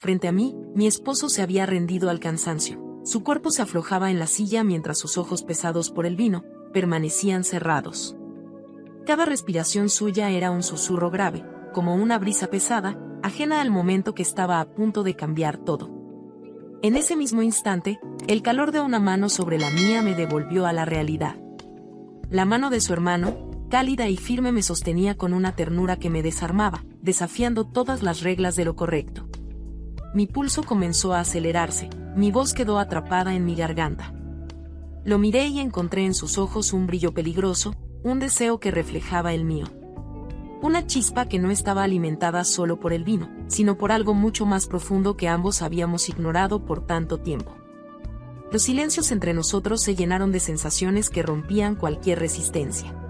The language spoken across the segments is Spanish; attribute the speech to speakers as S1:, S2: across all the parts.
S1: Frente a mí, mi esposo se había rendido al cansancio. Su cuerpo se aflojaba en la silla mientras sus ojos pesados por el vino permanecían cerrados. Cada respiración suya era un susurro grave, como una brisa pesada, ajena al momento que estaba a punto de cambiar todo. En ese mismo instante, el calor de una mano sobre la mía me devolvió a la realidad. La mano de su hermano, cálida y firme, me sostenía con una ternura que me desarmaba, desafiando todas las reglas de lo correcto. Mi pulso comenzó a acelerarse, mi voz quedó atrapada en mi garganta. Lo miré y encontré en sus ojos un brillo peligroso, un deseo que reflejaba el mío. Una chispa que no estaba alimentada solo por el vino, sino por algo mucho más profundo que ambos habíamos ignorado por tanto tiempo. Los silencios entre nosotros se llenaron de sensaciones que rompían cualquier resistencia.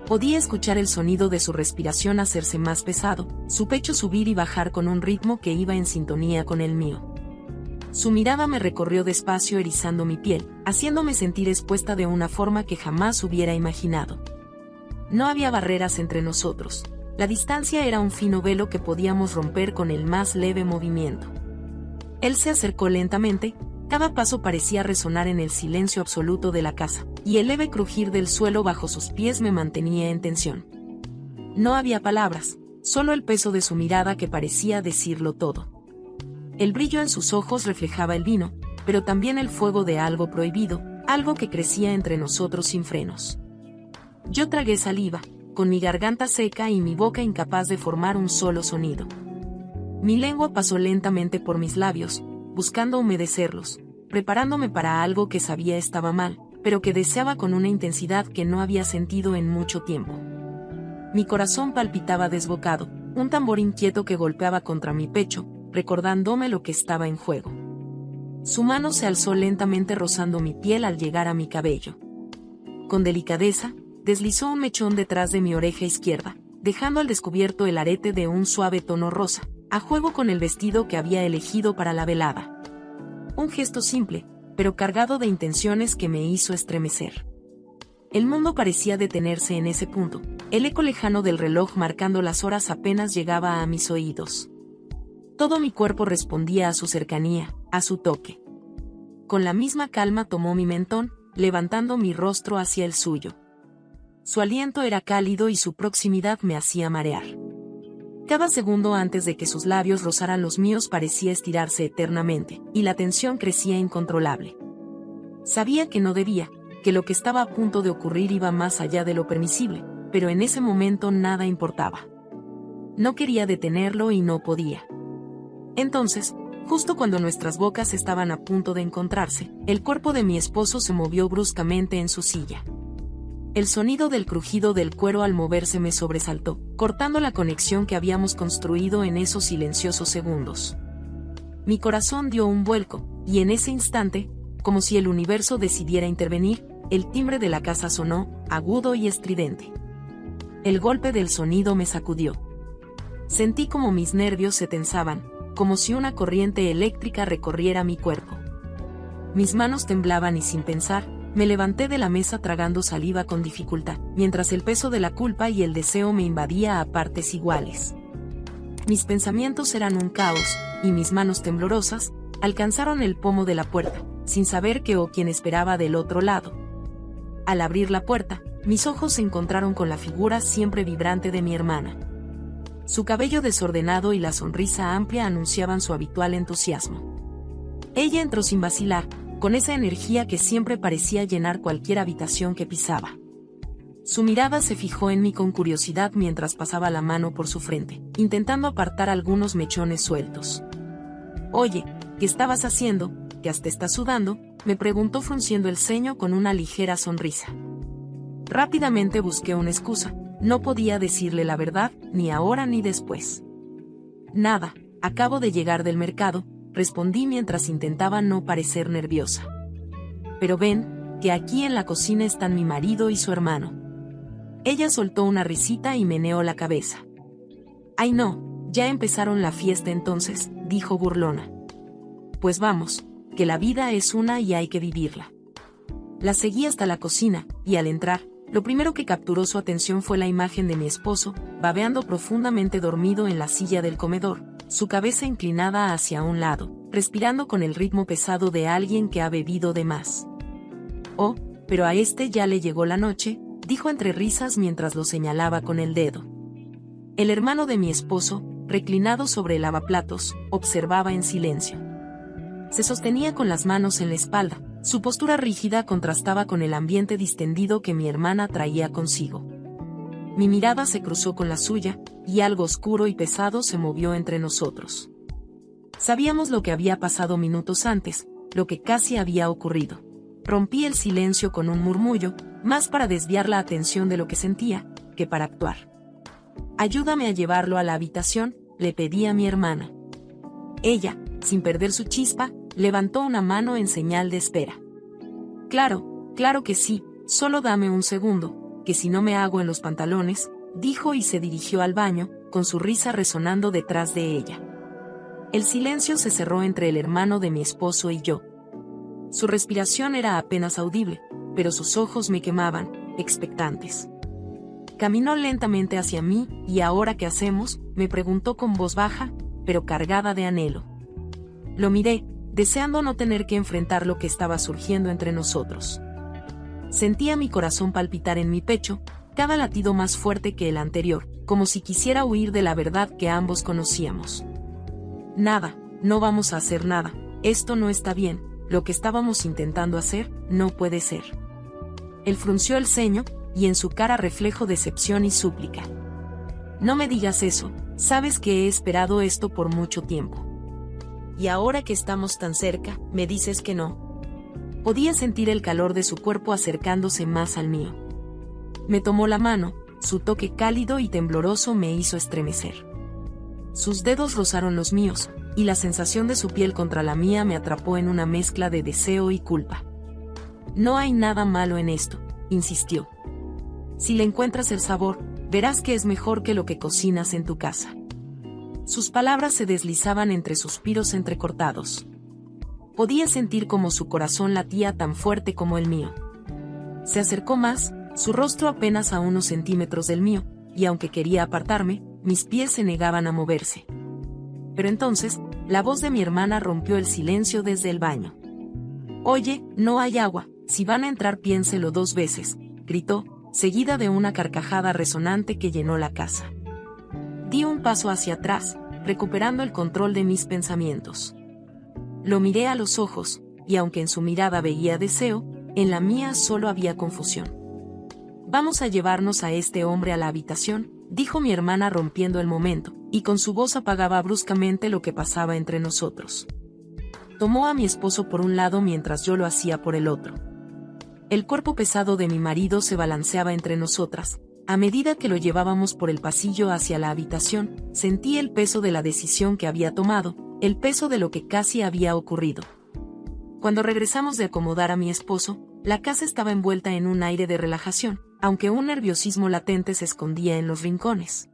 S1: Podía escuchar el sonido de su respiración hacerse más pesado, su pecho subir y bajar con un ritmo que iba en sintonía con el mío. Su mirada me recorrió despacio, erizando mi piel, haciéndome sentir expuesta de una forma que jamás hubiera imaginado. No había barreras entre nosotros. La distancia era un fino velo que podíamos romper con el más leve movimiento. Él se acercó lentamente, cada paso parecía resonar en el silencio absoluto de la casa, y el leve crujir del suelo bajo sus pies me mantenía en tensión. No había palabras, solo el peso de su mirada que parecía decirlo todo. El brillo en sus ojos reflejaba el vino, pero también el fuego de algo prohibido, algo que crecía entre nosotros sin frenos. Yo tragué saliva, con mi garganta seca y mi boca incapaz de formar un solo sonido. Mi lengua pasó lentamente por mis labios, buscando humedecerlos, preparándome para algo que sabía estaba mal, pero que deseaba con una intensidad que no había sentido en mucho tiempo. Mi corazón palpitaba desbocado, un tambor inquieto que golpeaba contra mi pecho, recordándome lo que estaba en juego. Su mano se alzó lentamente rozando mi piel al llegar a mi cabello. Con delicadeza, deslizó un mechón detrás de mi oreja izquierda, dejando al descubierto el arete de un suave tono rosa, a juego con el vestido que había elegido para la velada. Un gesto simple, pero cargado de intenciones que me hizo estremecer. El mundo parecía detenerse en ese punto, el eco lejano del reloj marcando las horas apenas llegaba a mis oídos. Todo mi cuerpo respondía a su cercanía, a su toque. Con la misma calma tomó mi mentón, levantando mi rostro hacia el suyo. Su aliento era cálido y su proximidad me hacía marear. Cada segundo antes de que sus labios rozaran los míos parecía estirarse eternamente, y la tensión crecía incontrolable. Sabía que no debía, que lo que estaba a punto de ocurrir iba más allá de lo permisible, pero en ese momento nada importaba. No quería detenerlo y no podía. Entonces, justo cuando nuestras bocas estaban a punto de encontrarse, el cuerpo de mi esposo se movió bruscamente en su silla. El sonido del crujido del cuero al moverse me sobresaltó, cortando la conexión que habíamos construido en esos silenciosos segundos. Mi corazón dio un vuelco, y en ese instante, como si el universo decidiera intervenir, el timbre de la casa sonó, agudo y estridente. El golpe del sonido me sacudió. Sentí como mis nervios se tensaban, como si una corriente eléctrica recorriera mi cuerpo. Mis manos temblaban y sin pensar, me levanté de la mesa tragando saliva con dificultad, mientras el peso de la culpa y el deseo me invadía a partes iguales. Mis pensamientos eran un caos, y mis manos temblorosas alcanzaron el pomo de la puerta, sin saber qué o quién esperaba del otro lado. Al abrir la puerta, mis ojos se encontraron con la figura siempre vibrante de mi hermana. Su cabello desordenado y la sonrisa amplia anunciaban su habitual entusiasmo. Ella entró sin vacilar, con esa energía que siempre parecía llenar cualquier habitación que pisaba. Su mirada se fijó en mí con curiosidad mientras pasaba la mano por su frente, intentando apartar algunos mechones sueltos. «Oye, ¿qué estabas haciendo? ¿Que hasta estás sudando?», me preguntó frunciendo el ceño con una ligera sonrisa. Rápidamente busqué una excusa, no podía decirle la verdad, ni ahora ni después. «Nada, acabo de llegar del mercado», respondí mientras intentaba no parecer nerviosa. «Pero ven, que aquí en la cocina están mi marido y su hermano». Ella soltó una risita y meneó la cabeza. «Ay no, ya empezaron la fiesta entonces», dijo burlona. «Pues vamos, que la vida es una y hay que vivirla». La seguí hasta la cocina, y al entrar, lo primero que capturó su atención fue la imagen de mi esposo, babeando profundamente dormido en la silla del comedor, su cabeza inclinada hacia un lado, respirando con el ritmo pesado de alguien que ha bebido de más. «Oh, pero a este ya le llegó la noche», dijo entre risas mientras lo señalaba con el dedo. El hermano de mi esposo, reclinado sobre el lavaplatos, observaba en silencio. Se sostenía con las manos en la espalda, su postura rígida contrastaba con el ambiente distendido que mi hermana traía consigo. Mi mirada se cruzó con la suya, y algo oscuro y pesado se movió entre nosotros. Sabíamos lo que había pasado minutos antes, lo que casi había ocurrido. Rompí el silencio con un murmullo, más para desviar la atención de lo que sentía, que para actuar. «Ayúdame a llevarlo a la habitación», le pedí a mi hermana. Ella, sin perder su chispa, levantó una mano en señal de espera. «Claro, claro que sí, solo dame un segundo, que si no me hago en los pantalones», dijo y se dirigió al baño, con su risa resonando detrás de ella. El silencio se cerró entre el hermano de mi esposo y yo. Su respiración era apenas audible, pero sus ojos me quemaban, expectantes. Caminó lentamente hacia mí, y «¿Ahora qué hacemos?», me preguntó con voz baja, pero cargada de anhelo. Lo miré, deseando no tener que enfrentar lo que estaba surgiendo entre nosotros. Sentía mi corazón palpitar en mi pecho, cada latido más fuerte que el anterior, como si quisiera huir de la verdad que ambos conocíamos. «Nada, no vamos a hacer nada, esto no está bien, lo que estábamos intentando hacer, no puede ser». Él frunció el ceño, y en su cara reflejo decepción y súplica. «No me digas eso, sabes que he esperado esto por mucho tiempo. Y ahora que estamos tan cerca, me dices que no». Podía sentir el calor de su cuerpo acercándose más al mío. Me tomó la mano, su toque cálido y tembloroso me hizo estremecer. Sus dedos rozaron los míos, y la sensación de su piel contra la mía me atrapó en una mezcla de deseo y culpa. «No hay nada malo en esto», insistió. «Si le encuentras el sabor, verás que es mejor que lo que cocinas en tu casa». Sus palabras se deslizaban entre suspiros entrecortados. Podía sentir cómo su corazón latía tan fuerte como el mío. Se acercó más, su rostro apenas a unos centímetros del mío, y aunque quería apartarme, mis pies se negaban a moverse. Pero entonces, la voz de mi hermana rompió el silencio desde el baño. «Oye, no hay agua, si van a entrar piénselo 2 veces», gritó, seguida de una carcajada resonante que llenó la casa. Di un paso hacia atrás, recuperando el control de mis pensamientos. Lo miré a los ojos, y aunque en su mirada veía deseo, en la mía solo había confusión. «Vamos a llevarnos a este hombre a la habitación», dijo mi hermana rompiendo el momento, y con su voz apagaba bruscamente lo que pasaba entre nosotros. Tomó a mi esposo por un lado mientras yo lo hacía por el otro. El cuerpo pesado de mi marido se balanceaba entre nosotras. A medida que lo llevábamos por el pasillo hacia la habitación, sentí el peso de la decisión que había tomado, el peso de lo que casi había ocurrido. Cuando regresamos de acomodar a mi esposo, la casa estaba envuelta en un aire de relajación, aunque un nerviosismo latente se escondía en los rincones.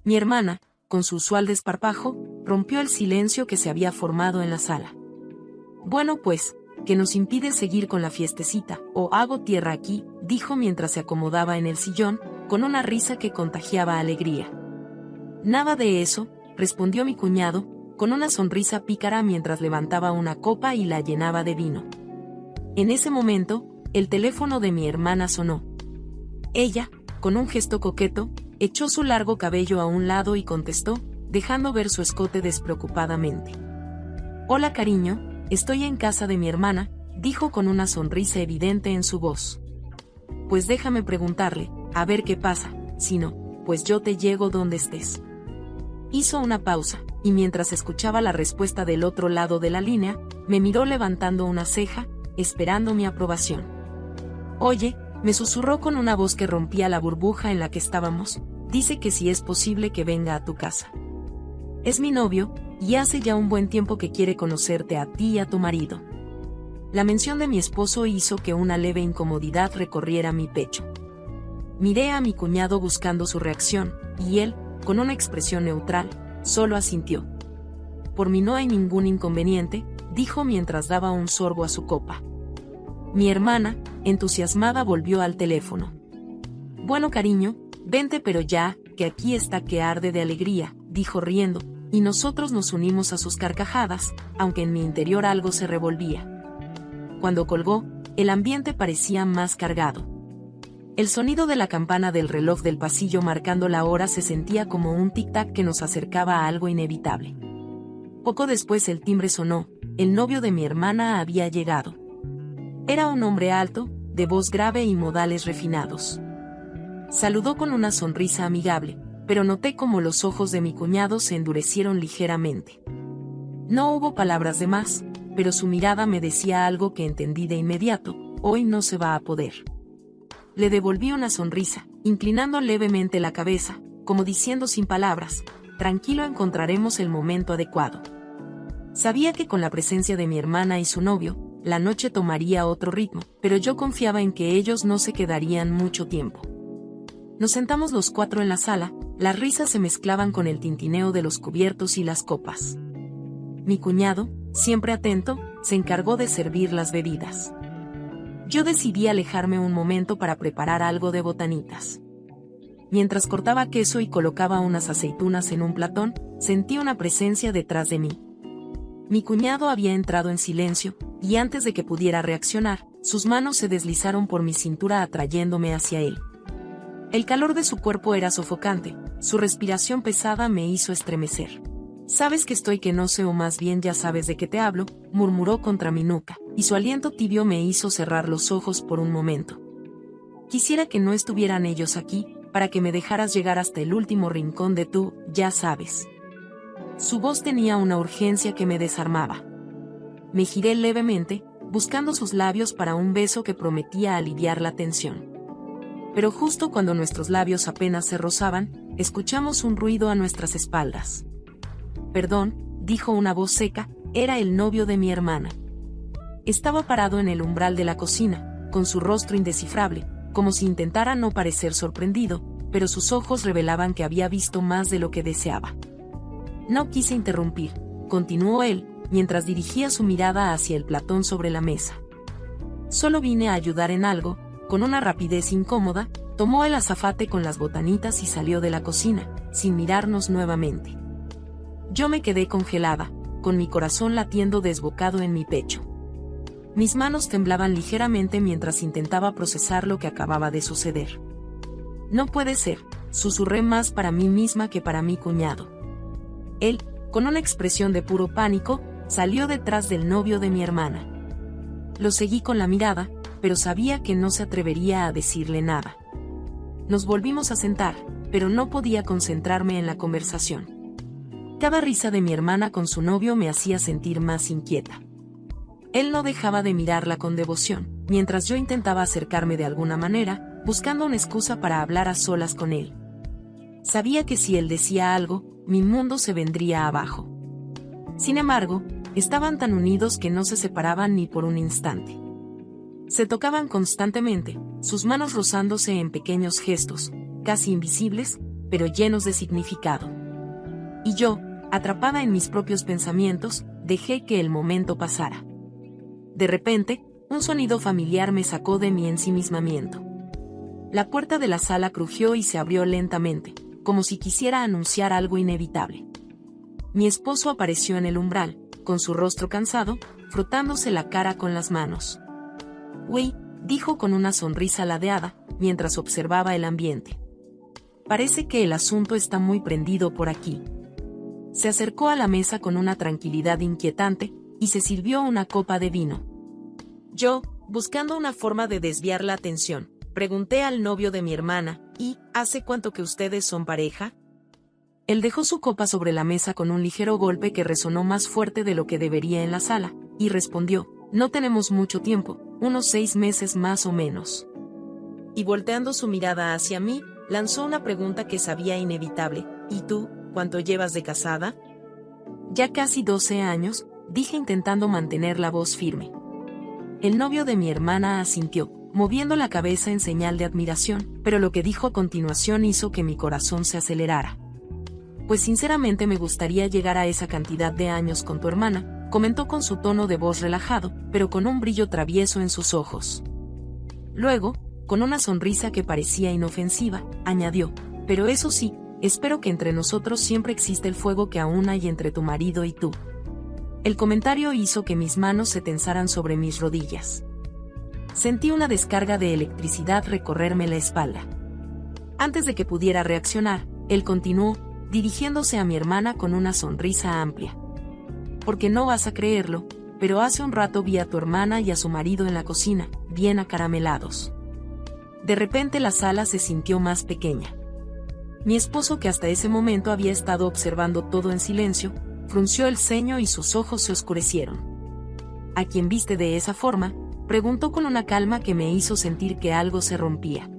S1: Mi hermana, con su usual desparpajo, rompió el silencio que se había formado en la sala. «Bueno pues, ¿qué nos impide seguir con la fiestecita, o hago tierra aquí?», dijo mientras se acomodaba en el sillón, con una risa que contagiaba alegría. «Nada de eso», respondió mi cuñado, con una sonrisa pícara mientras levantaba una copa y la llenaba de vino. En ese momento, el teléfono de mi hermana sonó. Ella, con un gesto coqueto, echó su largo cabello a un lado y contestó, dejando ver su escote despreocupadamente. «Hola cariño, estoy en casa de mi hermana», dijo con una sonrisa evidente en su voz. «Pues déjame preguntarle, a ver qué pasa, si no, pues yo te llego donde estés». Hizo una pausa, y mientras escuchaba la respuesta del otro lado de la línea, me miró levantando una ceja, esperando mi aprobación. «Oye», me susurró con una voz que rompía la burbuja en la que estábamos, «dice que si es posible que venga a tu casa. Es mi novio, y hace ya un buen tiempo que quiere conocerte a ti y a tu marido». La mención de mi esposo hizo que una leve incomodidad recorriera mi pecho. Miré a mi cuñado buscando su reacción, y él, con una expresión neutral, solo asintió. «Por mí no hay ningún inconveniente», dijo mientras daba un sorbo a su copa. Mi hermana, entusiasmada, volvió al teléfono. «Bueno cariño, vente pero ya, que aquí está que arde de alegría», dijo riendo, y nosotros nos unimos a sus carcajadas, aunque en mi interior algo se revolvía. Cuando colgó, el ambiente parecía más cargado. El sonido de la campana del reloj del pasillo marcando la hora se sentía como un tic-tac que nos acercaba a algo inevitable. Poco después el timbre sonó, el novio de mi hermana había llegado. Era un hombre alto, de voz grave y modales refinados. Saludó con una sonrisa amigable, pero noté como los ojos de mi cuñado se endurecieron ligeramente. No hubo palabras de más, pero su mirada me decía algo que entendí de inmediato: hoy no se va a poder. Le devolví una sonrisa, inclinando levemente la cabeza, como diciendo sin palabras: tranquilo, encontraremos el momento adecuado. Sabía que con la presencia de mi hermana y su novio, la noche tomaría otro ritmo, pero yo confiaba en que ellos no se quedarían mucho tiempo. Nos sentamos los cuatro en la sala, las risas se mezclaban con el tintineo de los cubiertos y las copas. Mi cuñado, siempre atento, se encargó de servir las bebidas. Yo decidí alejarme un momento para preparar algo de botanitas. Mientras cortaba queso y colocaba unas aceitunas en un platón, sentí una presencia detrás de mí. Mi cuñado había entrado en silencio, y antes de que pudiera reaccionar, sus manos se deslizaron por mi cintura atrayéndome hacia él. El calor de su cuerpo era sofocante, su respiración pesada me hizo estremecer. «Sabes que estoy que no sé, o más bien ya sabes de qué te hablo», murmuró contra mi nuca, y su aliento tibio me hizo cerrar los ojos por un momento. «Quisiera que no estuvieran ellos aquí, para que me dejaras llegar hasta el último rincón de tú, ya sabes». Su voz tenía una urgencia que me desarmaba. Me giré levemente, buscando sus labios para un beso que prometía aliviar la tensión. Pero justo cuando nuestros labios apenas se rozaban, escuchamos un ruido a nuestras espaldas. «Perdón», dijo una voz seca, era el novio de mi hermana. Estaba parado en el umbral de la cocina, con su rostro indescifrable, como si intentara no parecer sorprendido, pero sus ojos revelaban que había visto más de lo que deseaba. No quise interrumpir, continuó él, mientras dirigía su mirada hacia el platón sobre la mesa. «Solo vine a ayudar en algo». Con una rapidez incómoda, tomó el azafate con las botanitas y salió de la cocina, sin mirarnos nuevamente. Yo me quedé congelada, con mi corazón latiendo desbocado en mi pecho. Mis manos temblaban ligeramente mientras intentaba procesar lo que acababa de suceder. «No puede ser», susurré más para mí misma que para mi cuñado. Él, con una expresión de puro pánico, salió detrás del novio de mi hermana. Lo seguí con la mirada, pero sabía que no se atrevería a decirle nada. Nos volvimos a sentar, pero no podía concentrarme en la conversación. Cada risa de mi hermana con su novio me hacía sentir más inquieta. Él no dejaba de mirarla con devoción, mientras yo intentaba acercarme de alguna manera, buscando una excusa para hablar a solas con él. Sabía que si él decía algo, mi mundo se vendría abajo. Sin embargo, estaban tan unidos que no se separaban ni por un instante. Se tocaban constantemente, sus manos rozándose en pequeños gestos, casi invisibles, pero llenos de significado. Y yo, atrapada en mis propios pensamientos, dejé que el momento pasara. De repente, un sonido familiar me sacó de mi ensimismamiento. La puerta de la sala crujió y se abrió lentamente, como si quisiera anunciar algo inevitable. Mi esposo apareció en el umbral, con su rostro cansado, frotándose la cara con las manos. «Güey», dijo con una sonrisa ladeada, mientras observaba el ambiente. «Parece que el asunto está muy prendido por aquí». Se acercó a la mesa con una tranquilidad inquietante, y se sirvió una copa de vino. Yo, buscando una forma de desviar la atención, pregunté al novio de mi hermana: «¿Y hace cuánto que ustedes son pareja?». Él dejó su copa sobre la mesa con un ligero golpe que resonó más fuerte de lo que debería en la sala, y respondió: «No tenemos mucho tiempo, unos 6 meses más o menos». Y volteando su mirada hacia mí, lanzó una pregunta que sabía inevitable: «¿Y tú, cuánto llevas de casada?». «Ya casi 12 años», dije intentando mantener la voz firme. El novio de mi hermana asintió, moviendo la cabeza en señal de admiración, pero lo que dijo a continuación hizo que mi corazón se acelerara. «Pues sinceramente me gustaría llegar a esa cantidad de años con tu hermana», comentó con su tono de voz relajado, pero con un brillo travieso en sus ojos. Luego, con una sonrisa que parecía inofensiva, añadió: «Pero eso sí, espero que entre nosotros siempre exista el fuego que aún hay entre tu marido y tú. El comentario hizo que mis manos se tensaran sobre mis rodillas. Sentí una descarga de electricidad recorrerme la espalda. Antes de que pudiera reaccionar, él continuó, dirigiéndose a mi hermana con una sonrisa amplia. Porque no vas a creerlo, pero hace un rato vi a tu hermana y a su marido en la cocina, bien acaramelados. De repente la sala se sintió más pequeña. Mi esposo, que hasta ese momento había estado observando todo en silencio, frunció el ceño y sus ojos se oscurecieron. ¿A quién viste de esa forma?, preguntó con una calma que me hizo sentir que algo se rompía.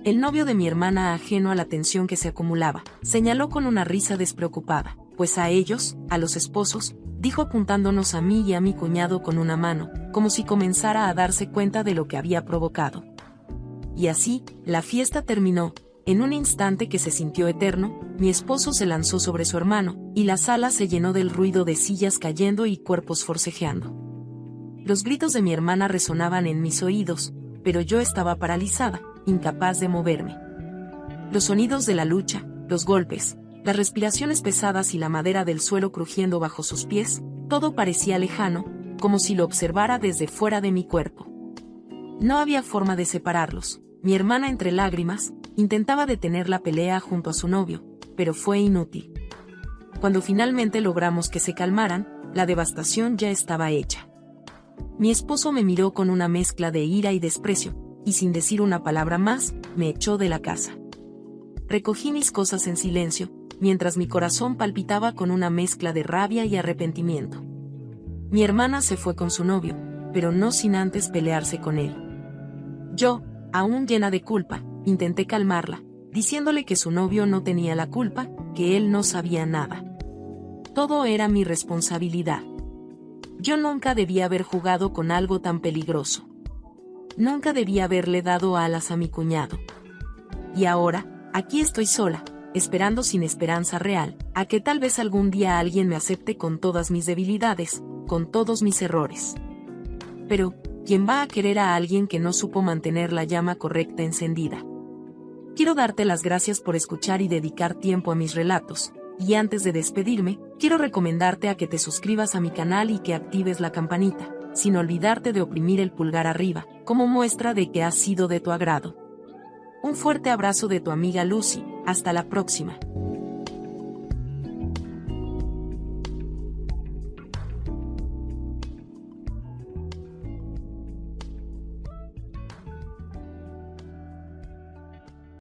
S1: El novio de mi hermana, ajeno a la tensión que se acumulaba, señaló con una risa despreocupada, pues a ellos, a los esposos, dijo apuntándonos a mí y a mi cuñado con una mano, como si comenzara a darse cuenta de lo que había provocado. Y así, la fiesta terminó. En un instante que se sintió eterno, mi esposo se lanzó sobre su hermano, y la sala se llenó del ruido de sillas cayendo y cuerpos forcejeando. Los gritos de mi hermana resonaban en mis oídos, pero yo estaba paralizada, incapaz de moverme. Los sonidos de la lucha, los golpes, las respiraciones pesadas y la madera del suelo crujiendo bajo sus pies, todo parecía lejano, como si lo observara desde fuera de mi cuerpo. No había forma de separarlos. Mi hermana, entre lágrimas, intentaba detener la pelea junto a su novio, pero fue inútil. Cuando finalmente logramos que se calmaran, la devastación ya estaba hecha. Mi esposo me miró con una mezcla de ira y desprecio, y sin decir una palabra más, me echó de la casa. Recogí mis cosas en silencio, mientras mi corazón palpitaba con una mezcla de rabia y arrepentimiento. Mi hermana se fue con su novio, pero no sin antes pelearse con él. Yo, aún llena de culpa, intenté calmarla, diciéndole que su novio no tenía la culpa, que él no sabía nada. Todo era mi responsabilidad. Yo nunca debía haber jugado con algo tan peligroso. Nunca debía haberle dado alas a mi cuñado. Y ahora, aquí estoy sola, esperando sin esperanza real, a que tal vez algún día alguien me acepte con todas mis debilidades, con todos mis errores. Pero, ¿quién va a querer a alguien que no supo mantener la llama correcta encendida? Quiero darte las gracias por escuchar y dedicar tiempo a mis relatos, y antes de despedirme, quiero recomendarte a que te suscribas a mi canal y que actives la campanita, sin olvidarte de oprimir el pulgar arriba, como muestra de que ha sido de tu agrado. Un fuerte abrazo de tu amiga Lucy, hasta la próxima.